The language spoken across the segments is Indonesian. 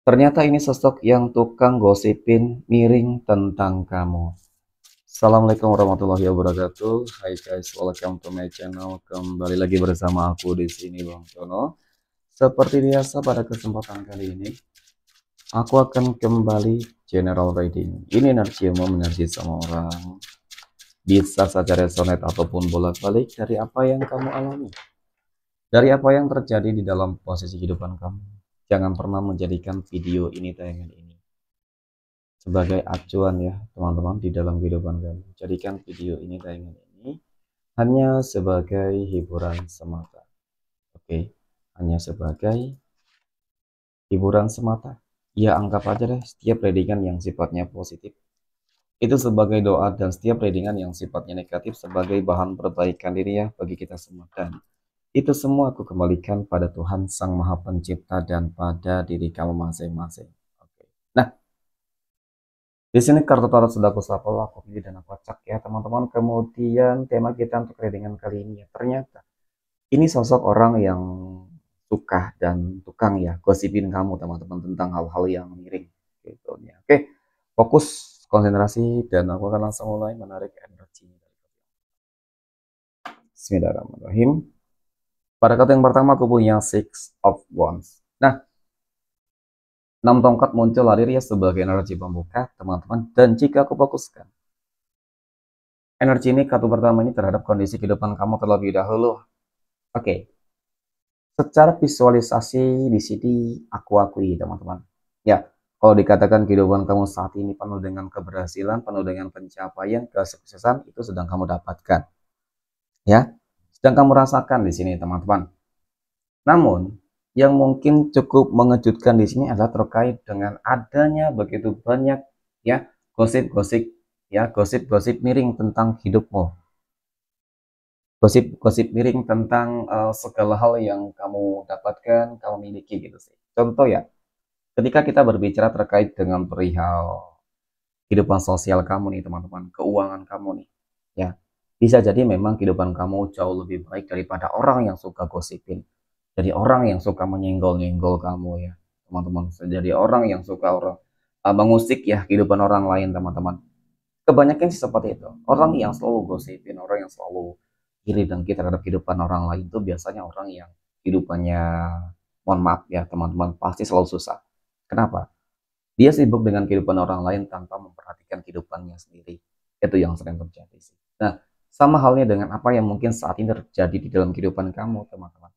Ternyata ini sosok yang tukang gosipin miring tentang kamu. Assalamualaikum warahmatullahi wabarakatuh. Hai guys, welcome to my channel. Kembali lagi bersama aku di sini Bang Tono. Seperti biasa pada kesempatan kali ini, aku akan kembali general reading. Ini energi yang mau energi sama orang. Bisa saja resonate ataupun bolak-balik dari apa yang kamu alami. Dari apa yang terjadi di dalam posisi kehidupan kamu. Jangan pernah menjadikan video ini tayangan ini sebagai acuan ya teman-teman di dalam kehidupan kamu. Jadikan video ini tayangan ini hanya sebagai hiburan semata. Oke, hanya sebagai hiburan semata. Ya anggap aja deh setiap readingan yang sifatnya positif itu sebagai doa dan setiap readingan yang sifatnya negatif sebagai bahan perbaikan diri ya bagi kita semua. Dan itu semua aku kembalikan pada Tuhan Sang Maha Pencipta dan pada diri kamu masing-masing. Oke. Nah, di sini kartu tarot sudah aku shuffle, aku pilih dan aku acak ya teman-teman. Kemudian tema kita untuk readingan kali ini ya ternyata ini sosok orang yang suka dan tukang ya gosipin kamu teman-teman tentang hal-hal yang miring gitu ya. Oke, fokus konsentrasi dan aku akan langsung mulai menarik energi. Bismillahirrahmanirrahim. Pada kartu yang pertama aku punya Six of Wands. Nah, 6 tongkat muncul hadir ya sebagai energi pembuka teman-teman. Dan jika aku fokuskan energi ini kartu pertama ini terhadap kondisi kehidupan kamu terlebih dahulu. Oke, secara visualisasi di sini aku akui teman-teman. Ya, kalau dikatakan kehidupan kamu saat ini penuh dengan keberhasilan, penuh dengan pencapaian, kesuksesan itu sedang kamu dapatkan. Ya, sedang kamu rasakan di sini teman-teman. Namun, yang mungkin cukup mengejutkan di sini adalah terkait dengan adanya begitu banyak ya gosip-gosip ya gosip-gosip miring tentang hidupmu, gosip-gosip miring tentang segala hal yang kamu dapatkan, kamu miliki gitu sih. Contoh ya, ketika kita berbicara terkait dengan perihal kehidupan sosial kamu nih teman-teman, keuangan kamu nih, ya bisa jadi memang kehidupan kamu jauh lebih baik daripada orang yang suka gosipin, jadi orang yang suka menyenggol-nyenggol kamu ya teman-teman, jadi orang yang suka orang mengusik ya kehidupan orang lain teman-teman. Kebanyakan sih seperti itu. Orang yang selalu gosipin, orang yang selalu iri dengki terhadap kehidupan orang lain itu biasanya orang yang kehidupannya, mohon maaf ya teman-teman, pasti selalu susah. Kenapa? Dia sibuk dengan kehidupan orang lain tanpa memperhatikan kehidupannya sendiri. Itu yang sering terjadi sih. Nah, sama halnya dengan apa yang mungkin saat ini terjadi di dalam kehidupan kamu, teman-teman.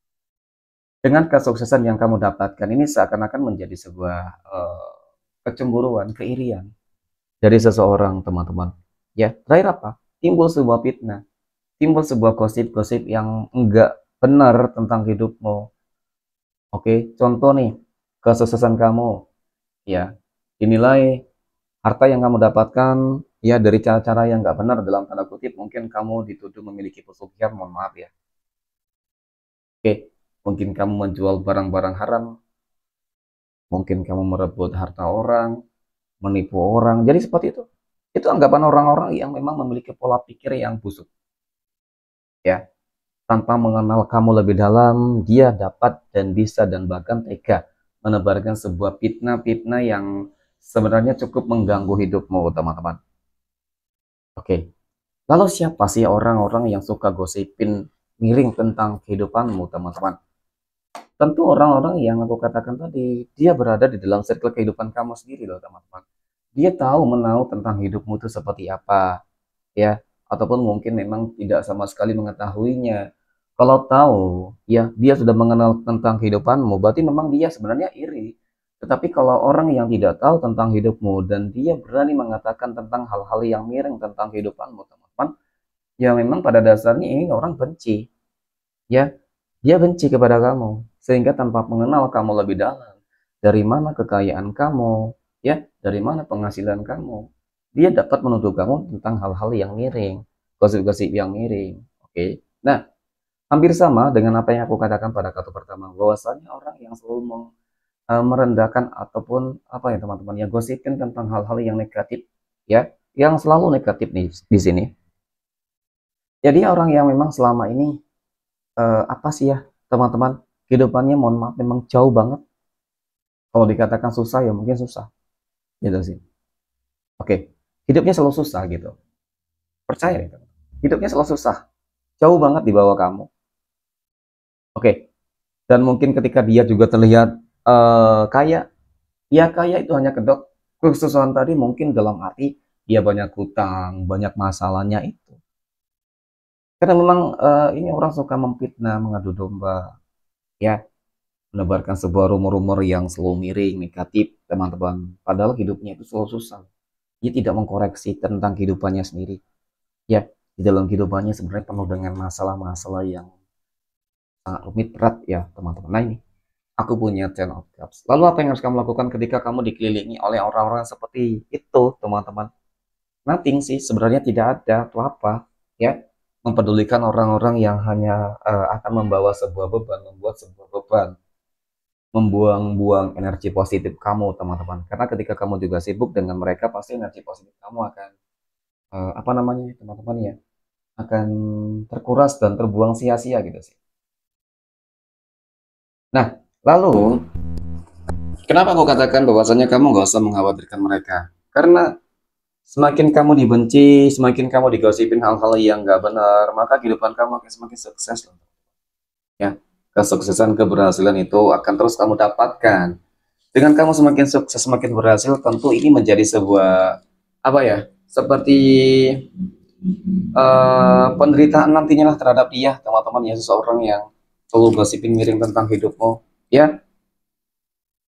Dengan kesuksesan yang kamu dapatkan ini seakan-akan menjadi sebuah kecemburuan, keirian dari seseorang, teman-teman. Ya, terakhir apa? Timbul sebuah fitnah, timbul sebuah gosip-gosip yang enggak benar tentang hidupmu. Oke, contoh nih, kesuksesan kamu, ya, dinilai harta yang kamu dapatkan, ya dari cara-cara yang enggak benar dalam tanda kutip, mungkin kamu dituduh memiliki pesugihan, mohon maaf ya. Oke, mungkin kamu menjual barang-barang haram, mungkin kamu merebut harta orang, menipu orang. Jadi seperti itu. Itu anggapan orang-orang yang memang memiliki pola pikir yang busuk. Ya, tanpa mengenal kamu lebih dalam, dia dapat dan bisa dan bahkan tega menebarkan sebuah fitnah-fitnah yang sebenarnya cukup mengganggu hidupmu, teman-teman. Oke, lalu siapa sih orang-orang yang suka gosipin miring tentang kehidupanmu, teman-teman? Tentu orang-orang yang aku katakan tadi, dia berada di dalam circle kehidupan kamu sendiri loh, teman-teman. Dia tahu menahu tentang hidupmu itu seperti apa, ya, ataupun mungkin memang tidak sama sekali mengetahuinya. Kalau tahu, ya, dia sudah mengenal tentang kehidupanmu, berarti memang dia sebenarnya iri. Tetapi kalau orang yang tidak tahu tentang hidupmu dan dia berani mengatakan tentang hal-hal yang miring tentang kehidupanmu, teman-teman, ya memang pada dasarnya ini orang benci, ya, dia benci kepada kamu sehingga tanpa mengenal kamu lebih dalam, dari mana kekayaan kamu, ya, dari mana penghasilan kamu, dia dapat menuduh kamu tentang hal-hal yang miring, gosip-gosip yang miring. Oke, nah hampir sama dengan apa yang aku katakan pada kartu pertama, bahwasanya orang yang selalu merendahkan ataupun apa ya teman-teman yang gosipin tentang hal-hal yang negatif, ya, yang selalu negatif nih di sini. Jadi orang yang memang selama ini apa sih ya teman-teman, kehidupannya mohon maaf memang jauh banget Kalau dikatakan susah ya mungkin susah, gitu sih. Oke, hidupnya selalu susah gitu. Percaya itu. Hidupnya selalu susah. Jauh banget di bawah kamu. Oke, dan mungkin ketika dia juga terlihat kaya, ya kaya itu hanya kedok kesusahan tadi mungkin dalam arti dia banyak hutang, banyak masalahnya itu. Karena memang ini orang suka memfitnah, mengadu domba, ya, menebarkan sebuah rumor-rumor yang selalu miring, negatif, teman-teman. Padahal hidupnya itu selalu susah. Dia tidak mengkoreksi tentang kehidupannya sendiri. Ya, di dalam kehidupannya sebenarnya penuh dengan masalah-masalah yang sangat rumit, berat ya, teman-teman. Nah ini, aku punya Ten of Cups. Lalu apa yang harus kamu lakukan ketika kamu dikelilingi oleh orang-orang seperti itu, teman-teman? Nothing sih, sebenarnya tidak ada atau apa, ya. Mempedulikan orang-orang yang hanya akan membawa sebuah beban, membuat sebuah beban, membuang-buang energi positif kamu, teman-teman. Karena ketika kamu juga sibuk dengan mereka, pasti energi positif kamu akan apa namanya, teman-teman ya, akan terkuras dan terbuang sia-sia gitu sih. Nah, lalu kenapa aku katakan bahwasanya kamu nggak usah mengkhawatirkan mereka? Karena semakin kamu dibenci, semakin kamu digosipin hal-hal yang nggak benar, maka kehidupan kamu akan semakin sukses loh. Ya, kesuksesan, keberhasilan itu akan terus kamu dapatkan. Dengan kamu semakin sukses, semakin berhasil, tentu ini menjadi sebuah apa ya? Seperti penderitaan nantinya lah terhadap dia, teman-teman ya, seseorang yang selalu gosipin miring tentang hidupmu, ya.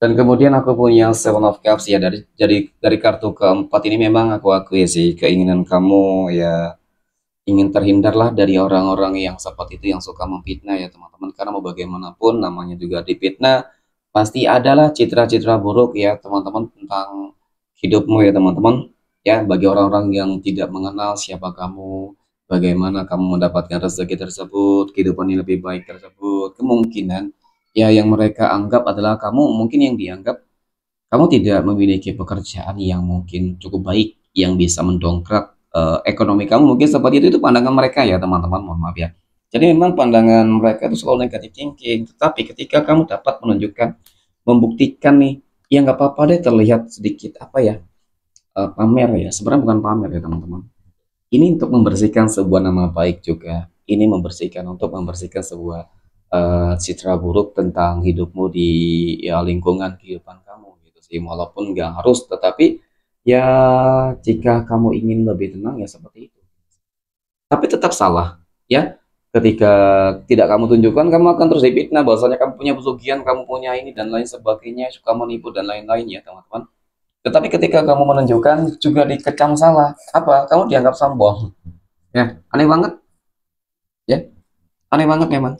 Dan kemudian aku punya Seven of Cups ya, dari kartu keempat ini memang aku akui sih keinginan kamu ya ingin terhindarlah dari orang-orang yang seperti itu yang suka memfitnah ya teman-teman, karena mau bagaimanapun namanya juga difitnah pasti adalah citra-citra buruk ya teman-teman tentang hidupmu ya teman-teman, ya bagi orang-orang yang tidak mengenal siapa kamu, bagaimana kamu mendapatkan rezeki tersebut, kehidupan yang lebih baik tersebut, kemungkinan ya yang mereka anggap adalah kamu, mungkin yang dianggap kamu tidak memiliki pekerjaan yang mungkin cukup baik yang bisa mendongkrak ekonomi kamu, mungkin seperti itu pandangan mereka ya teman-teman, mohon maaf ya. Jadi memang pandangan mereka itu selalu negatif thinking, tetapi ketika kamu dapat menunjukkan, membuktikan nih, ya nggak apa-apa deh terlihat sedikit apa ya, pamer ya, sebenarnya bukan pamer ya teman-teman. Ini untuk membersihkan sebuah nama baik juga, ini membersihkan sebuah citra buruk tentang hidupmu di ya lingkungan kehidupan kamu gitu sih, walaupun nggak harus, tetapi ya jika kamu ingin lebih tenang ya seperti itu, tapi tetap salah ya ketika tidak kamu tunjukkan, kamu akan terus difitnah bahwasanya kamu punya pesugihan, kamu punya ini dan lain sebagainya, suka menipu dan lain-lain ya teman-teman. Tetapi ketika kamu menunjukkan juga dikecam salah, apa kamu dianggap sombong ya, aneh banget ya, aneh banget memang.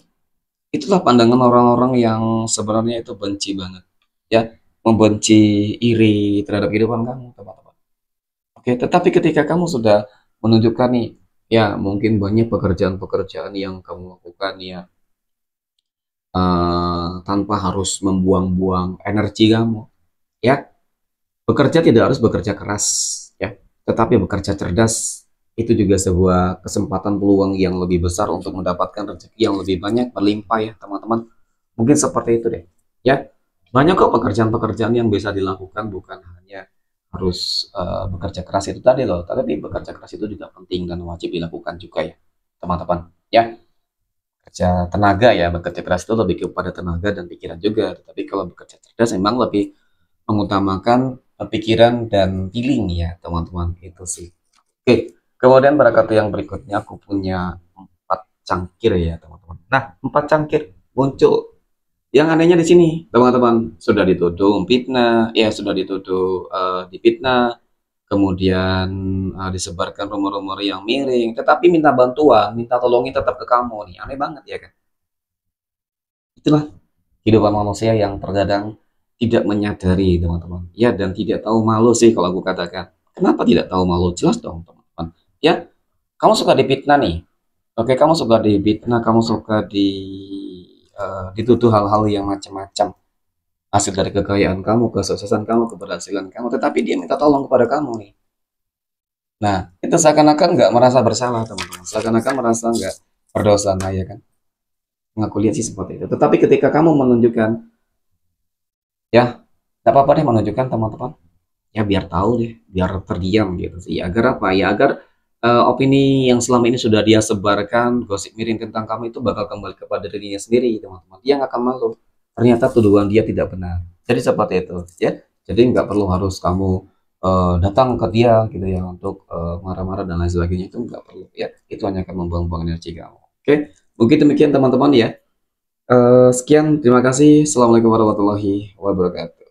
Itulah pandangan orang-orang yang sebenarnya itu benci banget, ya, membenci, iri terhadap kehidupan kamu, teman-teman. Oke, tetapi ketika kamu sudah menunjukkan nih, ya mungkin banyak pekerjaan-pekerjaan yang kamu lakukan ya, tanpa harus membuang-buang energi kamu, ya, bekerja tidak harus bekerja keras, ya, tetapi bekerja cerdas itu juga sebuah kesempatan peluang yang lebih besar untuk mendapatkan rezeki yang lebih banyak berlimpah ya teman-teman. Mungkin seperti itu deh. Ya, banyak kok pekerjaan-pekerjaan yang bisa dilakukan, bukan hanya harus bekerja keras itu tadi loh. Tapi bekerja keras itu juga penting dan wajib dilakukan juga ya, teman-teman. Ya, kerja tenaga ya, bekerja keras itu lebih kepada tenaga dan pikiran juga. Tapi kalau bekerja cerdas memang lebih mengutamakan pikiran dan feeling ya, teman-teman. Itu sih. Oke, kemudian pada kartu yang berikutnya aku punya empat cangkir ya, teman-teman. Nah, empat cangkir muncul. Yang anehnya di sini, teman-teman, sudah dituduh fitnah, ya sudah dituduh difitnah, kemudian disebarkan rumor-rumor yang miring, tetapi minta bantuan, minta tolongin tetap ke kamu nih, aneh banget ya kan? Itulah kehidupan manusia yang terkadang tidak menyadari, teman-teman. Ya, dan tidak tahu malu sih kalau aku katakan. Kenapa tidak tahu malu? Jelas dong, teman-teman. Ya, kamu suka difitnah nih. Oke, kamu suka difitnah, kamu suka dituduh hal-hal yang macam-macam, hasil dari kekayaan kamu, kesuksesan kamu, keberhasilan kamu, tetapi dia minta tolong kepada kamu nih. Nah, itu seakan-akan nggak merasa bersalah, teman-teman. Seakan-akan merasa nggak berdosa, nah ya kan? Ngaku lihat sih seperti itu. Tetapi ketika kamu menunjukkan, ya, Tidak apa-apa deh menunjukkan teman-teman. Ya biar tahu deh, biar terdiam gitu sih. Agar apa ya? Agar opini yang selama ini sudah dia sebarkan, gosip miring tentang kamu itu bakal kembali kepada dirinya sendiri, teman-teman. Dia nggak akan malu. Ternyata tuduhan dia tidak benar. Jadi seperti itu, ya. Jadi nggak perlu harus kamu datang ke dia gitu ya untuk marah-marah dan lain sebagainya, itu nggak perlu ya. Itu hanya akan membuang-buang energi kamu. Oke, mungkin demikian teman-teman ya. Sekian, terima kasih. Assalamualaikum warahmatullahi wabarakatuh.